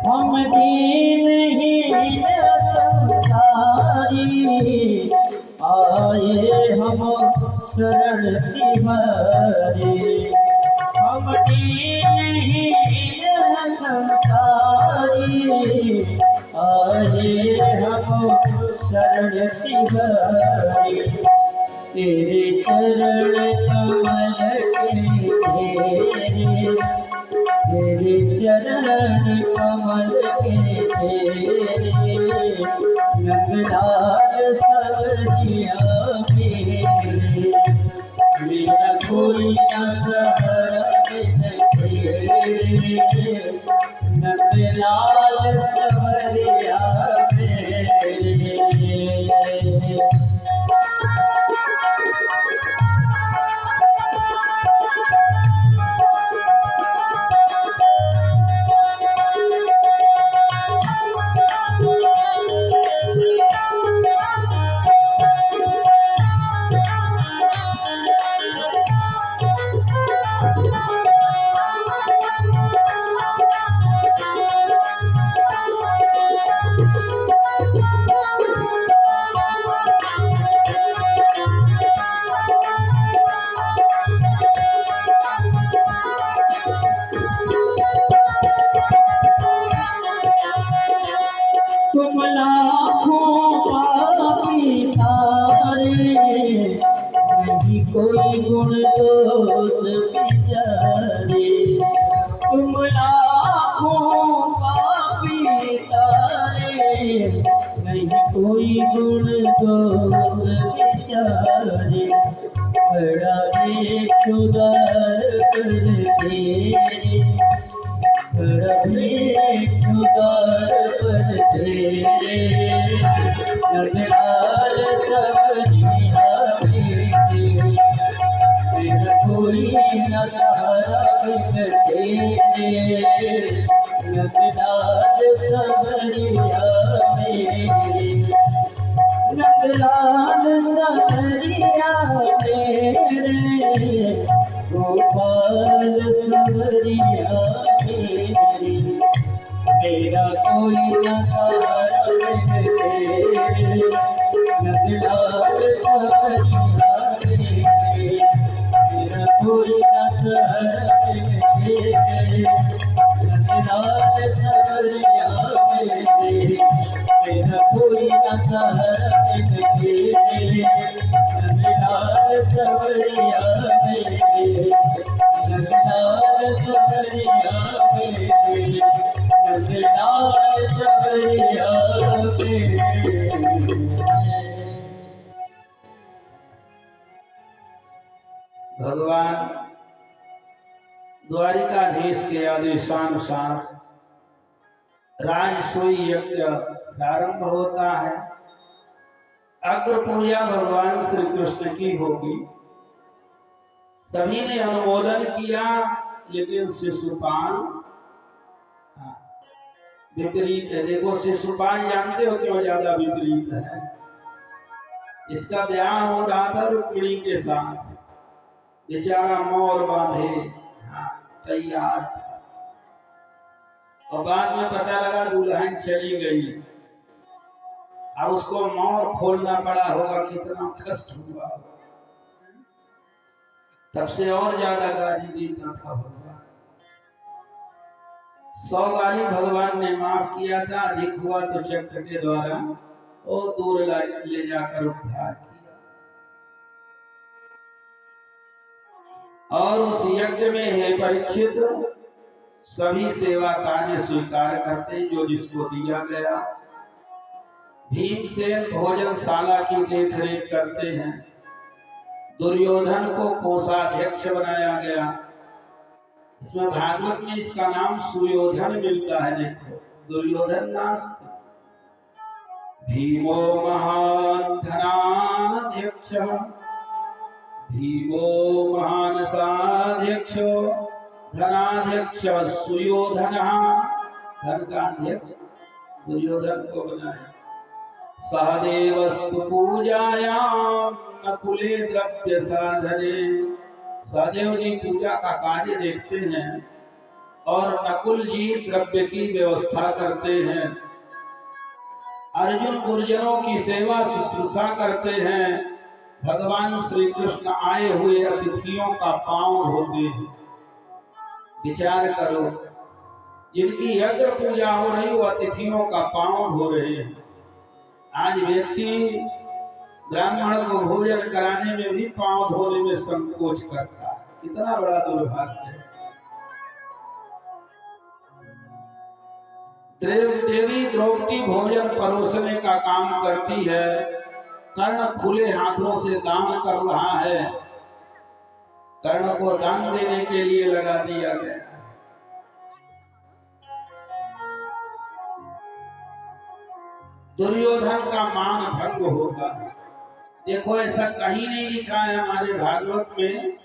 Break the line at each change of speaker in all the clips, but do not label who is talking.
हम दीनहीन संसारी, आए हम शरण तिहारी। हम दीनहीन संसारी, आए हम शरण तिहारी। तेरे चरण कमल के तेरे, तेरे चरण कमल के तेरे, नंगलाल सवरिया मेरे, मेरा कोई न सहारा तेरे, नंगलाल सवरिया मेरे। तुम लाखों पापी तारे, नहीं कोई गुण दोष बिचारे। तुम लाखों पापी तारे, नहीं कोई गुण दोष बिचारे। बड़ा बेखुदार कर तेरे, खुदार पर तेरे, नंगलाल सवरिया मेरे, मेरा कोई न सहारा बिन तेरे, नंगलाल सवरिया मेरे, नंगलाल सवरिया मेरे, गोपाल सवरिया मेरे, मेरा कोई न सहारा बिन तेरे, नंगलाल सवरिया मेरे, मेरा कोई न सहारा बिन तेरे, नंगलाल सवरिया मेरे, मेरा कोई न सहारा बिन तेरे, नंगलाल सवरिया मेरे, नंगलाल सवरिया मेरे, नंगलाल सवरिया मेरे।
भगवान द्वारिकाधीश के आदेशानुसार राजसूय यज्ञ प्रारंभ होता है। अग्र पूजा भगवान श्री कृष्ण की होगी। सभी ने अनुमोदन किया, लेकिन शिशुपाल विपरीत है। देखो, शिशुपाल जानते हो क्यों ज्यादा विपरीत है? इसका ब्याह हो रहा था रुक्मिणी के साथ, बेचारा मोर बांधे तैयार था, और बाद में पता लगा दुल्हन चली गई। अब उसको मोर खोलना पड़ा होगा, कितना कष्ट हुआ। तब से और ज्यादा गाली देता था भगवान। 100 गाली भगवान ने माफ किया था, अधिक हुआ तो चक्र के द्वारा और दूर ले जाकर उद्धार किया। और उस यज्ञ में है परीक्षित, सभी सेवा कार्य स्वीकार करते हैं जो जिसको दिया गया। भीमसेन भोजनशाला की देखरेख करते हैं। दुर्योधन को कोषाध्यक्ष बनाया गया। इसमें भागवत में इसका नाम सुयोधन मिलता है। देखो, दुर्योधन नास्ति, भीमो महान धनाध्यक्ष, भीमो महान साध्यक्ष, धनाध्यक्ष सुयोधन, धन का अध्यक्ष दुर्योधन को बनाया। सहदेवस्तु पूजायाम नकुले द्रव्य साधने। सहदेव जी पूजा का कार्य देखते हैं और नकुल जी द्रव्य की व्यवस्था करते हैं। अर्जुन गुरुजनों की सेवा शुश्रूषा करते हैं। भगवान श्री कृष्ण आए हुए अतिथियों का पांव धोते हैं। विचार करो, जिनकी यज्ञ पूजा हो रही वो अतिथियों का पांव धो रहे हैं। आज व्यक्ति ब्राह्मण को भोजन कराने में भी पांव धोने में संकोच करता है। कितना बड़ा दुर्भाग्य है। देवी द्रौपदी भोजन परोसने का काम करती है। कर्ण खुले हाथों से दान कर रहा है। कर्ण को दान देने के लिए लगा दिया गया। दुर्योधन का मान भंग होगा। देखो, ऐसा कहीं नहीं लिखा है हमारे भागवत में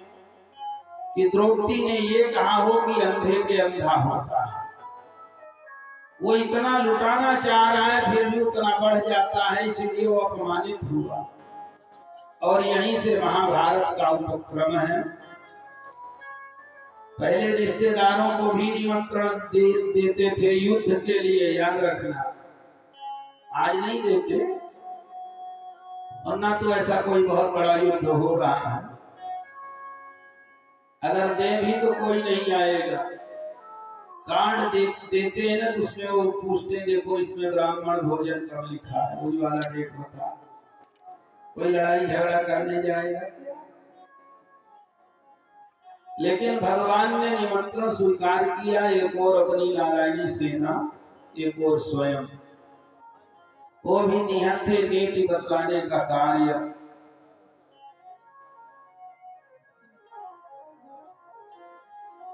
कि द्रौपदी ने ये कहा हो कि अंधे के अंधा होता है। वो इतना लुटाना चाह रहा है फिर भी उतना बढ़ जाता है, इसलिए वो अपमानित हुआ। और यहीं से महाभारत का उपक्रम है। पहले रिश्तेदारों को भी निमंत्रण देते थे युद्ध के लिए, याद रखना। आज नहीं देते, और ना तो ऐसा कोई बहुत बड़ा युद्ध हो रहा है। अगर दे भी तो कोई नहीं आएगा। कार्ड देते हैं ना, उसमें वो पूछते हैं देखो इसमें ब्राह्मण भोजन कब लिखा है, वही वाला डेट बता। कोई लड़ाई झगड़ा करने जाएगा क्या? लेकिन भगवान ने निमंत्रण स्वीकार किया। एक और अपनी नारायणी सेना, एक और स्वयं, वो भी निहत्थे नीति बतलाने का कार्य।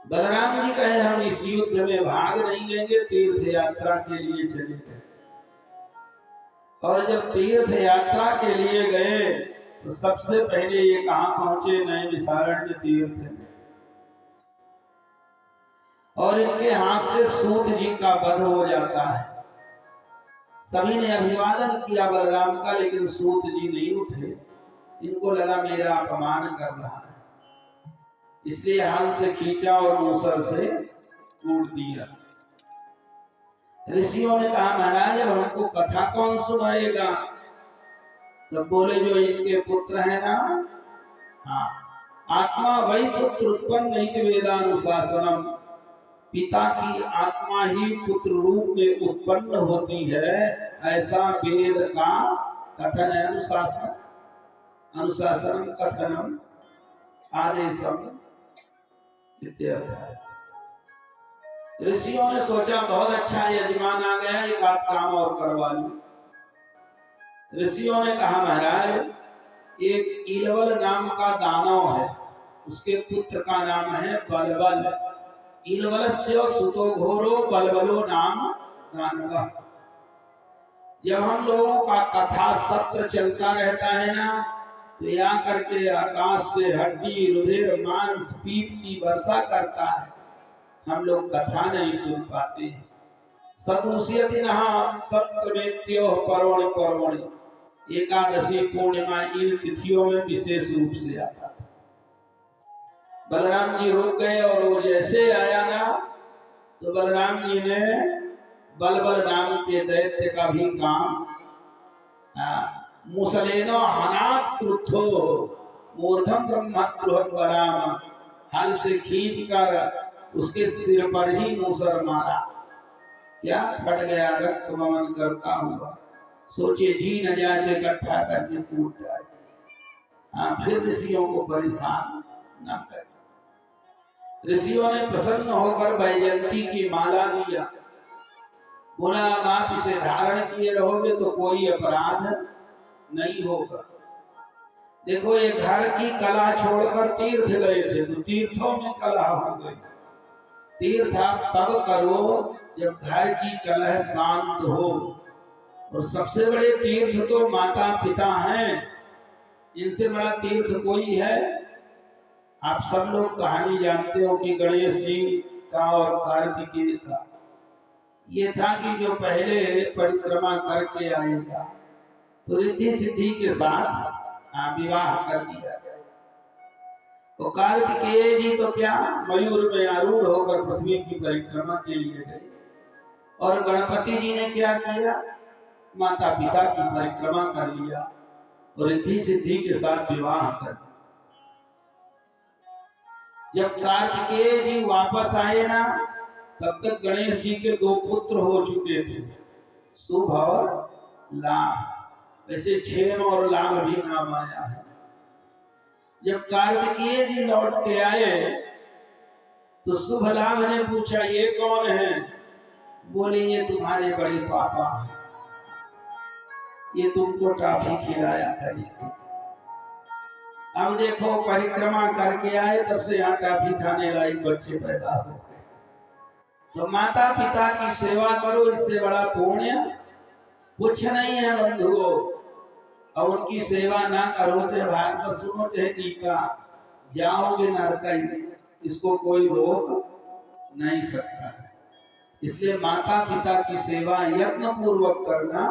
बलराम जी कहे हम इस युद्ध में भाग नहीं लेंगे, तीर्थ यात्रा के लिए चले गए। और जब तीर्थ यात्रा के लिए गए तो सबसे पहले ये कहां पहुंचे? नैमिषारण्य तीर्थ में। और इनके हाथ से सूत जी का वध हो जाता है। सभी ने अभिवादन किया बलराम का, लेकिन सूत जी नहीं उठे। इनको लगा मेरा अपमान कर रहा है, इसलिए हाल से खींचा और मूसर से तोड़ दिया। ऋषियों ने कहा महाराज अब हमको कथा कौन सुनाएगा? तब बोले जो इनके पुत्र है ना, हाँ, आत्मा वही पुत्र उत्पन्न नहीं वेदानुशासनम। पिता की आत्मा ही पुत्र रूप में उत्पन्न होती है, ऐसा वेद का कथन है। अनुशासनम कथनम आदेशम। ऋषियों ने सोचा बहुत अच्छा यजमान आ गया, एक आध काम और करवा लूं। ऋषियों ने कहा महाराज एक इलवल नाम का दानव है, उसके पुत्र का नाम है बलबल। इलवलस्य सुतो घोरो बलबलो नाम दानव। जब हम लोगों का कथा सत्र चलता रहता है ना, तो यहाँ करके आकाश से हड्डी रुधिर मांस पीप की वर्षा करता है। हम लोग कथा नहीं सुन पाते हैं। सदुष्यति नहा सप्तमेत्यो पर्वणि पर्वणि। एकादशी पूर्णिमा इन तिथियों में विशेष रूप से आता था। बलराम जी रुक गए और वो जैसे आया ना, तो बलराम जी ने बलबल नाम के दैत्य का भी काम मुसलेनो हनात क्रुद्धो मूर्धम ब्रह्मद्रोह बलराम, हल से खींच कर उसके सिर पर ही मूसर मारा। क्या फट गया, रक्त वमन करता हुआ। सोचे जी न जाए इकट्ठा करके टूट जाए। हाँ, फिर ऋषियों को परेशान न कर। ऋषियों ने प्रसन्न होकर वैजयंती की माला दिया। बोला अब आप इसे धारण किए रहोगे तो कोई अपराध नहीं होगा। देखो ये घर की कला छोड़कर तीर्थ गए थे, तो तीर्थों में कला हो गई। तीर्थ आप तब करो जब घर की कलह शांत हो। और सबसे बड़े तीर्थ तो माता पिता हैं, इनसे बड़ा तीर्थ कोई है? आप सब लोग कहानी जानते हो कि गणेश जी का और कार्तिकेय का ये था कि जो पहले परिक्रमा करके आएगा तो रिद्धि सिद्धि के साथ विवाह कर दिया। तो कार्तिकेय जी तो क्या मयूर में आरूढ़ होकर पृथ्वी की परिक्रमा के लिए गए, और गणपति जी ने क्या किया, माता पिता की परिक्रमा कर लिया और रिद्धि सिद्धि के साथ विवाह कर दिया। जब कार्तिकेय जी वापस आए ना, तब तक गणेश जी के 2 पुत्र हो चुके थे, शुभ और लाभ। वैसे क्षेम और लाभ भी नाम आया है। जब कार्तिकेय जी लौट के आए तो शुभ लाभ ने पूछा, ये कौन है? बोले, ये तुम्हारे बड़े पापा, ये तुमको टॉफी खिलाया था। अब देखो, परिक्रमा करके आए, तब से यहाँ टॉफी खाने लायक बच्चे पैदा हो गए। तो माता पिता की सेवा करो, इससे बड़ा पुण्य कुछ नहीं है बंधुओं। और उनकी सेवा ना करो, चाहे भागवत सुनो चाहे टीका, जाओगे नरक, इसको कोई रोक नहीं सकता। इसलिए माता पिता की सेवा यत्न पूर्वक करना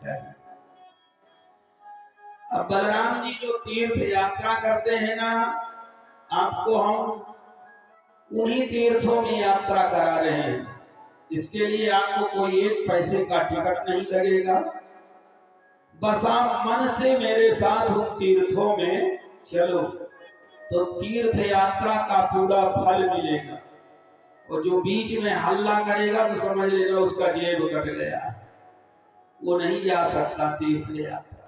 चाहिए। अब बलराम जी जो तीर्थ यात्रा करते हैं ना, आपको हम उन्हीं तीर्थों में यात्रा करा रहे हैं। इसके लिए आपको कोई 1 पैसे का टिकट नहीं लगेगा। बस आप मन से मेरे साथ उन तीर्थों में चलो, तो तीर्थ यात्रा का पूरा फल मिलेगा। और जो बीच में हल्ला करेगा तो समझ लेना उसका जेब कट गया, वो नहीं जा सकता तीर्थ यात्रा।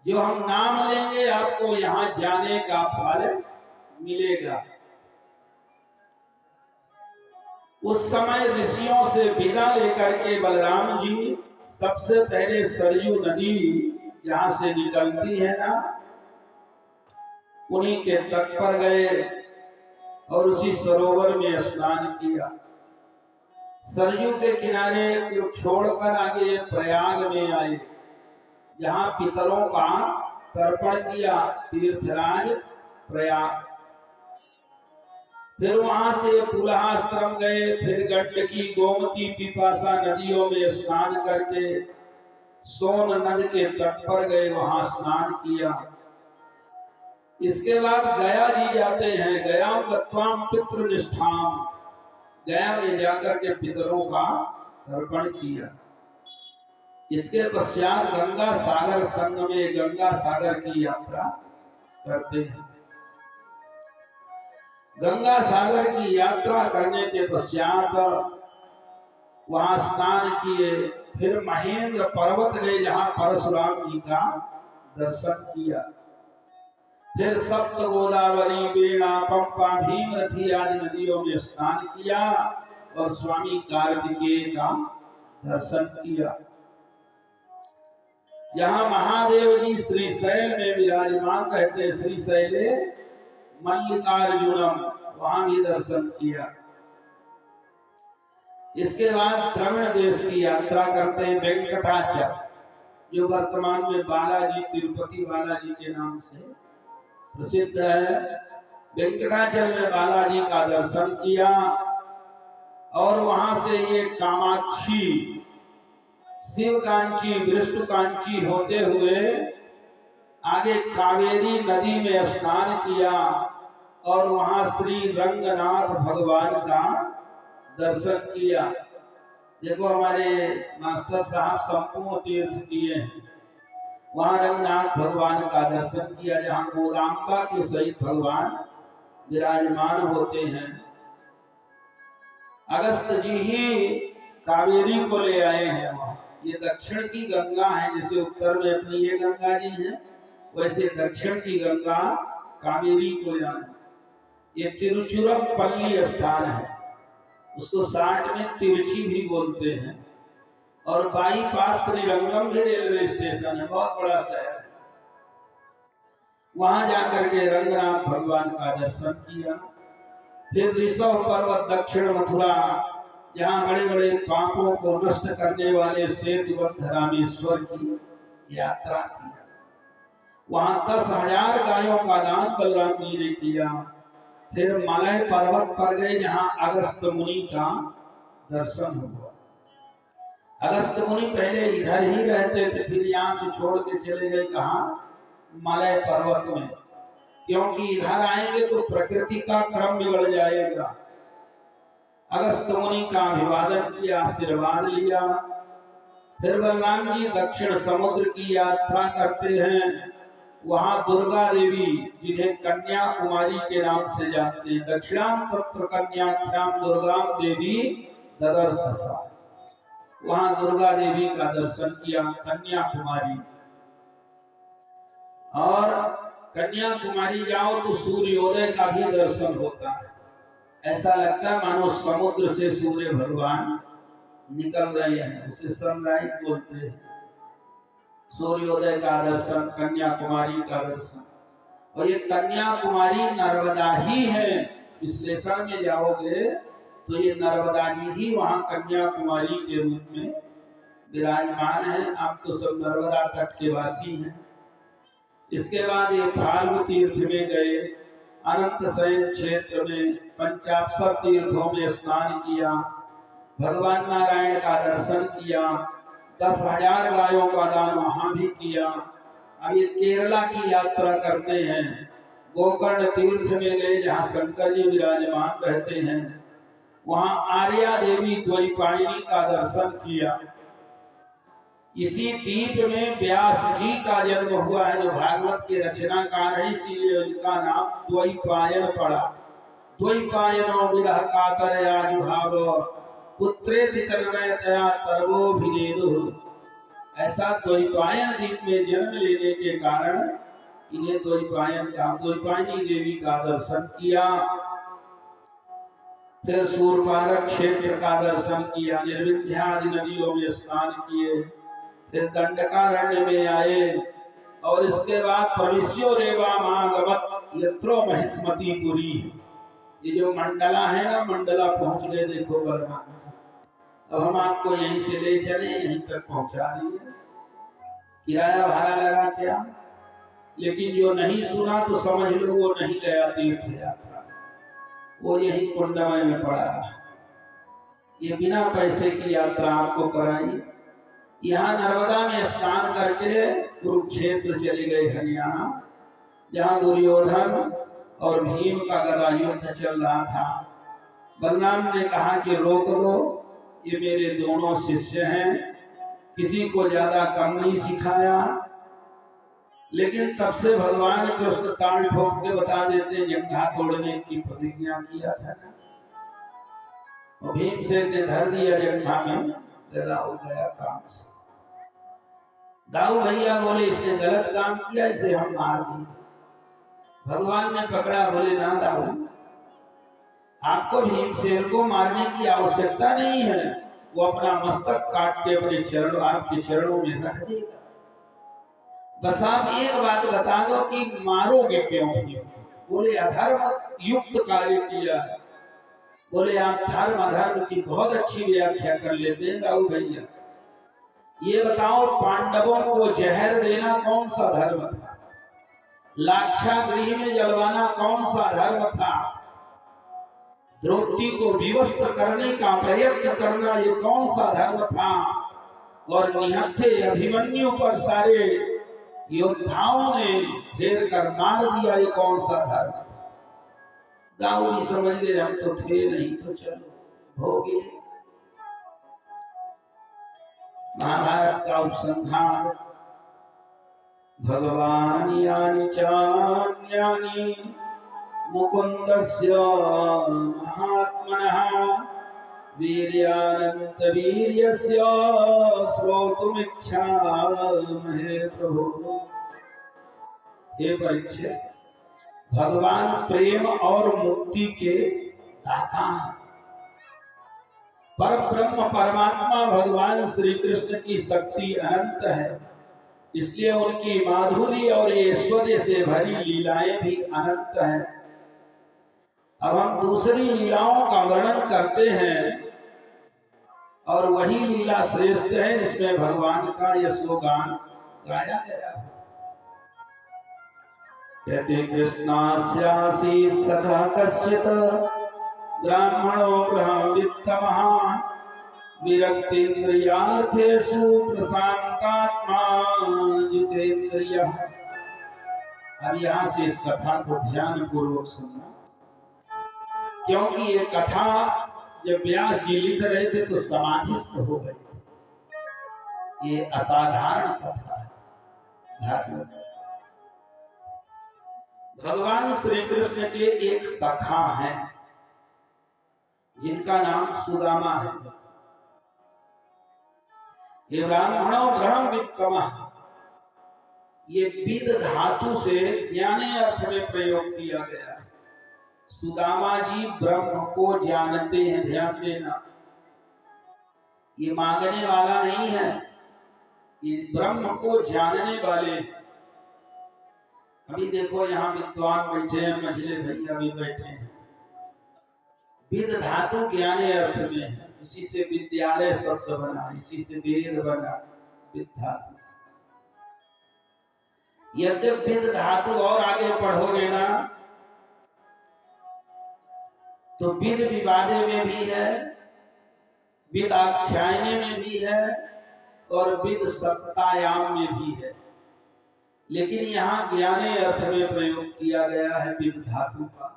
जो हम नाम लेंगे, आपको यहाँ जाने का फल मिलेगा। उस समय ऋषियों से विदा लेकर के बलराम जी सबसे पहले सरयू नदी जहां से निकलती है ना, उन्हीं के तट पर गए और उसी सरोवर में स्नान किया। सरयू के किनारे छोड़कर आगे प्रयाग में आए, जहां पितरों का तर्पण किया, तीर्थराज प्रयाग। फिर वहां से पुलहाश्रम गए, फिर गंडकी, गोमती, पिपासा नदियों में स्नान करके सोन नद के तट पर गए, वहां स्नान किया। इसके बाद गया जी जाते हैं, गया गत्वाम पितृनिष्ठाम, गया में जाकर के पितरों का तर्पण किया। इसके पश्चात गंगा सागर संगम में गंगा सागर की यात्रा करते हैं। गंगा सागर की यात्रा करने के पश्चात वहां स्नान किए, फिर महेंद्र पर्वत गए, जहां परशुराम जी का दर्शन किया। फिर सप्त गोदावरी, बेड़ा, पंपा, भीमरथी आदि नदियों में स्नान किया और स्वामी कार्तिकेय का दर्शन किया। जहां महादेव जी श्रीशैल में विराजमान कहते हैं, श्रीशैले मल्लिकार्जुनम, वहां भी दर्शन किया। इसके बाद द्रविड़ देश की यात्रा करते हैं, वेंकटाचल, जो वर्तमान में बालाजी, तिरुपति बालाजी के नाम से प्रसिद्ध है। वेंकटाचल में बालाजी का दर्शन किया और वहां से ये कामाक्षी, शिवकांची, विष्णुकांची होते हुए आगे कावेरी नदी में स्नान किया और वहां श्री रंगनाथ भगवान का दर्शन किया। देखो, हमारे मास्टर साहब संपूर्ण तीर्थ किए हैं। वहां रंगनाथ भगवान का दर्शन किया, जहां गोदाम्बा के सहित भगवान विराजमान होते हैं। अगस्त जी ही कावेरी को ले आए हैं वहां। ये दक्षिण की गंगा है, जैसे उत्तर में अपनी ये गंगा जी है, वैसे दक्षिण की गंगा कावेरी को जाना। ये तिरुचिरापल्ली स्थान है, उसको 60 में तिरुचि भी बोलते हैं। और बाईपास श्रीरंगम भी रेलवे स्टेशन है, बहुत बड़ा शहर है। वहां जाकर के रंगनाथ भगवान का दर्शन किया। फिर ऋषभ पर्वत, दक्षिण मथुरा, जहाँ बड़े बड़े पापों को नष्ट करने वाले सेतुबंध रामेश्वर की यात्रा की। वहां 10,000 गायों का दान बलराम जी ने किया। फिर मलय पर्वत पर गए, जहां अगस्त मुनि का दर्शन हुआ। अगस्त मुनि पहले इधर ही रहते थे, फिर यहाँ से छोड़ के चले गए कहाँ, मलय पर्वत में, क्योंकि इधर आएंगे तो प्रकृति का क्रम बिगड़ जाएगा। अगस्त मुनि का अभिवादन किया, आशीर्वाद लिया। फिर बलराम जी दक्षिण समुद्र की यात्रा करते हैं। वहां दुर्गा देवी, जिन्हें कन्याकुमारी के नाम से जानते हैं, दक्षिणाम तत्र कन्याख्याम दुर्गाम देवी ददर्शसा, वहां दुर्गा देवी का दर्शन किया कन्याकुमारी। और कन्याकुमारी जाओ तो सूर्योदय का भी दर्शन होता है। ऐसा लगता है मानो समुद्र से सूर्य भगवान निकल रहे हैं, उसे सनराइज बोलते हैं। सूर्योदय का दर्शन, कन्याकुमारी का दर्शन। और ये कन्याकुमारी नर्मदा ही है। विश्लेषण में जाओगे तो ये नर्मदा जी ही वहां कन्याकुमारी के रूप में विराजमान है। आप तो सब नर्मदा तट के वासी हैं। इसके बाद ये फाल्गु तीर्थ में गए, अनंत शयन क्षेत्र में पंचाक्षर तीर्थों में स्नान किया, भगवान नारायण का दर्शन किया, 10,000 गायों का दान वहां भी किया। अब ये केरला की यात्रा करते हैं, गोकर्ण तीर्थ में गए जहाँ शंकर जी विराजमान रहते हैं। वहां आर्या देवी द्वैपायनी का दर्शन किया। इसी द्वीप में व्यास जी का जन्म हुआ है, जो भागवत के रचनाकार है, इसीलिए उनका नाम द्वैपायन पड़ा। द्वैपायनो विरह कातरया जुहाव पुत्रेति तन्मयतया तरवोभिनेदुः। ऐसा द्वैपायन द्वीप में जन्म लेने के कारण इन्हें द्वैपायनी देवी का दर्शन किया। फिर सूरपारक क्षेत्र का दर्शन किया, निर्विंध्यादि नदियों में स्नान किए, फिर दंडकारण्य में आए। और इसके बाद प्रविश्यो रेवामागमत् यत्रो महिष्मतीपुरी, ये जो मंडला है ना, मंडला पहुंच गए। देखो बलराम, अब हम आपको यहीं से ले चले, यहीं तक पहुंचा दिए, किराया भाड़ा लगा क्या। लेकिन जो नहीं सुना तो समझ लो वो नहीं गया तीर्थ यात्रा, वो यही कुंडमय में पड़ा रहा। ये बिना पैसे की यात्रा आपको कराई। यहाँ नर्मदा में स्नान करके कुरुक्षेत्र चले गए हरियाणा, जहाँ दुर्योधन और भीम का गदा युद्ध चल रहा था। बलराम ने कहा कि रोक दो, ये मेरे दोनों शिष्य हैं, किसी को ज्यादा कम नहीं सिखाया। लेकिन तब से भगवान कृष्ण ताल ठोक के बता देते, जंघा तोड़ने की प्रतिज्ञा किया था। और भीमसेन ने धर दिया जंघा में, गदा हो गया काम से। दाऊ भैया बोले इसने गलत काम किया, इसे हम मार दिए। भगवान ने पकड़ा, बोले ना दाऊ, आपको भीमसेन को मारने की आवश्यकता नहीं है, वो अपना मस्तक काट के अपने चरण, आपके चरणों में रख देगा। बस आप एक बात बता दो कि मारोगे क्यों। बोले अधर्म युक्त कार्य किया है। बोले आप धर्म अधर्म की बहुत अच्छी व्याख्या कर लेते हैं दाऊ भैया। ये बताओ, पांडवों को जहर देना कौन सा धर्म था? लाक्षागृह में जलवाना कौन सा धर्म था? द्रौपदी को विवस्त्र करने का प्रयत्न करना ये कौन सा धर्म था? और निहत्थे अभिमन्यु पर सारे योद्धाओं ने घेर कर मार दिया, ये कौन सा धर्म? दाऊ भी समझ गए हम तो थे नहीं, तो चलो हो गए। महाभारत का उपसंहार, भगवान यानि चान्यानि मुकुंदस्य महात्मनः वीर्यानंत वीर्यस्य श्रोतुमिच्छामहे प्रभु। हे परीक्षित, भगवान प्रेम और मुक्ति के दाता हैं। पर ब्रह्म परमात्मा भगवान श्री कृष्ण की शक्ति अनंत है, इसलिए उनकी माधुरी और ऐश्वर्य से भरी लीलाएं भी अनंत हैं। अब हम दूसरी लीलाओं का वर्णन करते हैं, और वही लीला श्रेष्ठ है जिसमें भगवान का यशोगान गाया गया है। कहते कृष्णास्यासी सखा कश्चित् ब्राह्मणो ब्रह्मवित्तमः विरक्तेन्द्रियार्थेषु प्रशांतात्मा जितेन्द्रियः। अब यहाँ से इस कथा को ध्यान पूर्वक सुनना, क्योंकि ये कथा जब व्यास जी लिख रहे थे तो समाधिस्थ हो गए थे। ये असाधारण कथा है। भगवान श्री कृष्ण के एक सखा हैं जिनका नाम सुदामा है। ये ब्राह्मणों ब्रह्म वित्तमः, ये विद धातु से ज्ञाने अर्थ में प्रयोग किया गया है। सुदामा जी ब्रह्म को जानते हैं, ध्यान देना, ये मांगने वाला नहीं है, ये ब्रह्म को जानने वाले। अभी देखो यहाँ विद्वान बैठे हैं, मझले भैया भी बैठे हैं। विद धातु ज्ञाने अर्थ में है, इसी से विद्यालय शब्द बना, इसी से वेद बना, विद धातु। यद्यपि विद धातु और आगे पढ़ोगे ना तो विद विवादे में भी है, विद आख्यायने में भी है और विद सप्तायाम में भी है, लेकिन यहाँ ज्ञाने अर्थ में प्रयोग किया गया है विद धातु का।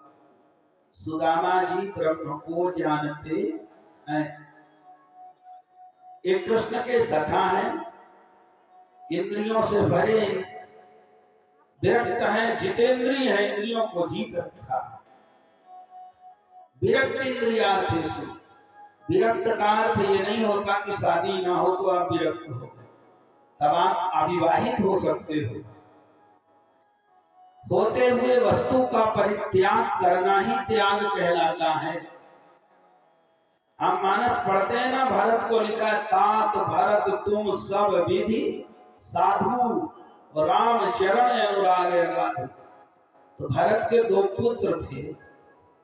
सुदामा जी ब्रह्म को जानते हैं। एक कृष्ण के सखा हैं, इंद्रियों से भरे, विरक्त हैं, जितेंद्रिय है, इंद्रियों को जीत रखा। विरक्त इंद्रियार्थेषु, विरक्त का अर्थ ये नहीं होता कि शादी ना हो तो आप विरक्त हो, तब आप अविवाहित हो सकते हो। होते हुए वस्तु का परित्याग करना ही त्याग कहलाता है। हम मानस पढ़ते हैं ना, भरत को लिखा तात भरत तुम सब विधि साधु राम चरण अनुराग गाधु। तो भरत के 2 पुत्र थे,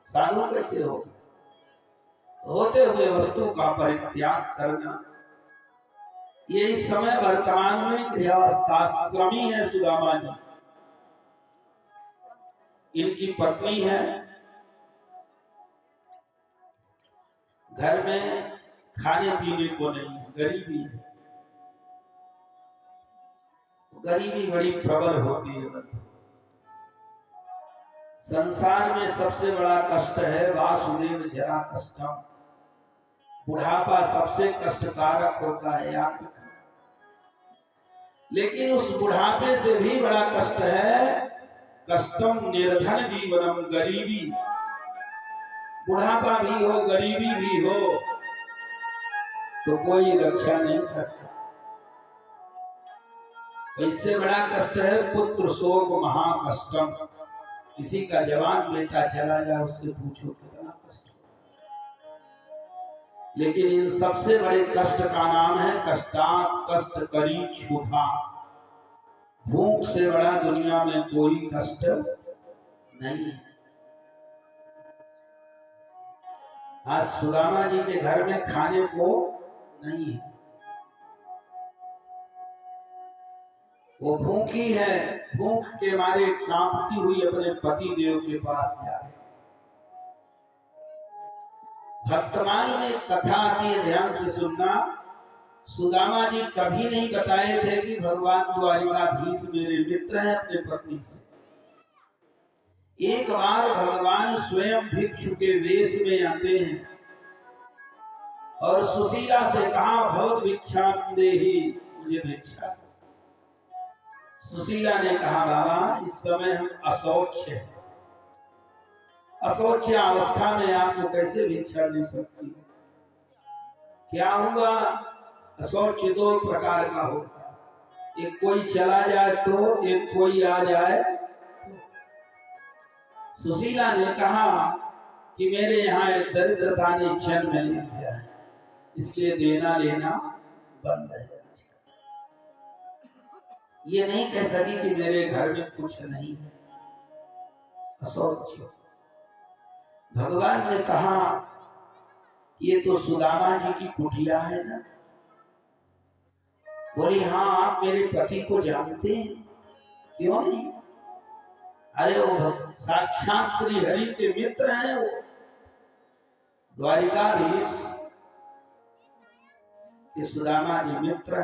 साधु कैसे हो? होते हुए वस्तु का परित्याग करना। ये इस समय वर्तमान में गृहस्थाश्रमी है सुदामा जी। इनकी पत्नी है, घर में खाने पीने को नहीं है, गरीबी है। गरीबी बड़ी प्रबल होती है। संसार में सबसे बड़ा कष्ट है वासुदेव जरा कष्टम। बुढ़ापा सबसे कष्टकारक होता है याद रखना। लेकिन उस बुढ़ापे से भी बड़ा कष्ट है कष्टम निर्धन जीवनम, गरीबी। बुढ़ापा भी हो, गरीबी भी हो तो कोई रक्षा नहीं करता। इससे बड़ा कष्ट है पुत्र शोक महाकष्टम। किसी का जवान बेटा चला जाए, उससे पूछो कितना कष्ट। लेकिन इन सबसे बड़े कष्ट का नाम है कष्टात कष्ट करी छूटा। भूख से बड़ा दुनिया में कोई कष्ट नहीं है। आज सुदामा जी के घर में खाने को नहीं है, वो भूखी है, भूख के मारे कांपती हुई अपने पति देव के पास जाए। वर्तमान में कथा आती है, ध्यान से सुनना। सुदामा जी कभी नहीं बताए थे कि भगवान द्वारिकाधीश मेरे मित्र हैं अपने पत्नी से। एक बार भगवान स्वयं भिक्षु के वेश में आते हैं और सुशीला से कहा बहुत भिक्षा देही, मुझे भिक्षा। सुशीला ने कहा बाबा इस समय हम अशौच हैं, अशौच अवस्था में आपको कैसे भिक्षा दे सकती है? क्या होगा? अशौच 2 प्रकार का होता है, एक कोई चला जाए तो, एक कोई आ जाए। सुशीला ने कहा कि मेरे यहाँ एक दरिद्रता ने जन्म ले लिया है, इसलिए देना लेना बंद है। ये नहीं कह सकी कि मेरे घर में कुछ नहीं है, अशौच। भगवान ने कहा ये तो सुदामा जी की कुटिया है ना। बोली हाँ आप मेरे पति को जानते हैं? क्यों नहीं? अरे वो साक्षात श्री हरि के मित्र हैं, वो द्वारिकाधीश। कि सुदामा जी मित्र